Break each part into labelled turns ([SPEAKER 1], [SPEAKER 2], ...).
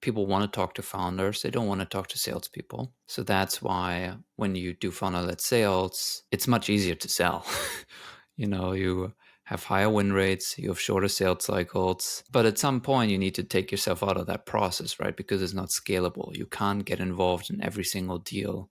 [SPEAKER 1] people want to talk to founders. They don't want to talk to salespeople. So that's why when you do founder-led sales, it's much easier to sell. You have higher win rates, you have shorter sales cycles. But at some point, you need to take yourself out of that process, right? Because it's not scalable. You can't get involved in every single deal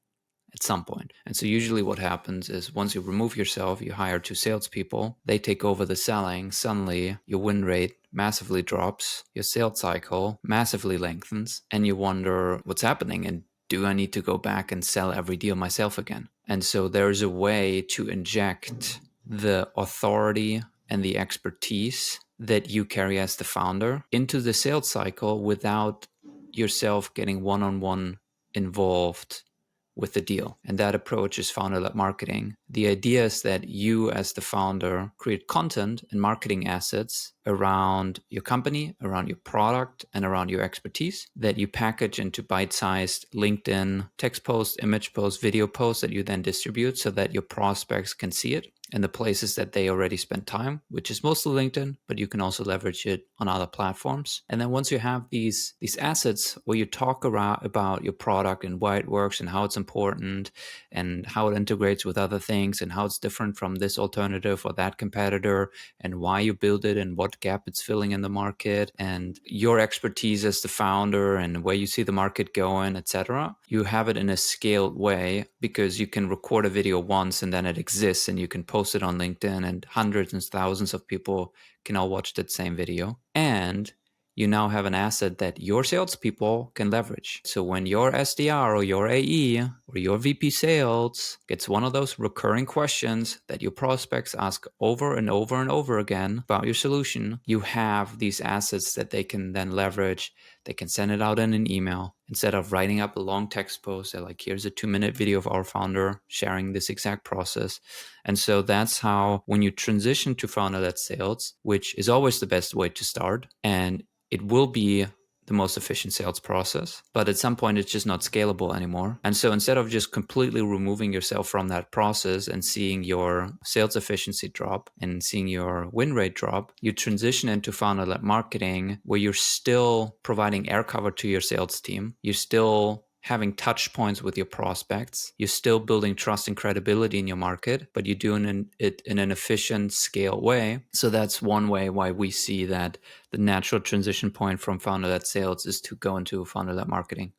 [SPEAKER 1] at some point. And so usually what happens is once you remove yourself, you hire 2 salespeople, they take over the selling, suddenly your win rate massively drops, your sales cycle massively lengthens, and you wonder what's happening and do I need to go back and sell every deal myself again? And so there's a way to inject the authority and the expertise that you carry as the founder into the sales cycle without yourself getting one-on-one involved with the deal. And that approach is founder-led marketing. The idea is that you as the founder create content and marketing assets around your company, around your product, and around your expertise that you package into bite-sized LinkedIn text posts, image posts, video posts that you then distribute so that your prospects can see it in the places that they already spend time, which is mostly LinkedIn, but you can also leverage it on other platforms. And then once you have these assets where you talk about your product and why it works and how it's important and how it integrates with other things and how it's different from this alternative or that competitor and why you build it and what gap it's filling in the market and your expertise as the founder and where you see the market going, etc. You have it in a scaled way because you can record a video once and then it exists and you can post it on LinkedIn and hundreds and thousands of people can all watch that same video. And you now have an asset that your salespeople can leverage. So when your SDR or your AE or your VP sales gets one of those recurring questions that your prospects ask over and over and over again about your solution, you have these assets that they can then leverage. They can send it out in an email. Instead of writing up a long text post, they're like, here's a 2-minute video of our founder sharing this exact process. And so that's how, when you transition to founder-led sales, which is always the best way to start, and it will be the most efficient sales process, but at some point it's just not scalable anymore. And so instead of just completely removing yourself from that process and seeing your sales efficiency drop and seeing your win rate drop, you transition into founder-led marketing where you're still providing air cover to your sales team. You're still having touch points with your prospects. You're still building trust and credibility in your market, but you're doing it in an efficient scale way. So that's one way why we see that the natural transition point from founder-led sales is to go into founder-led marketing.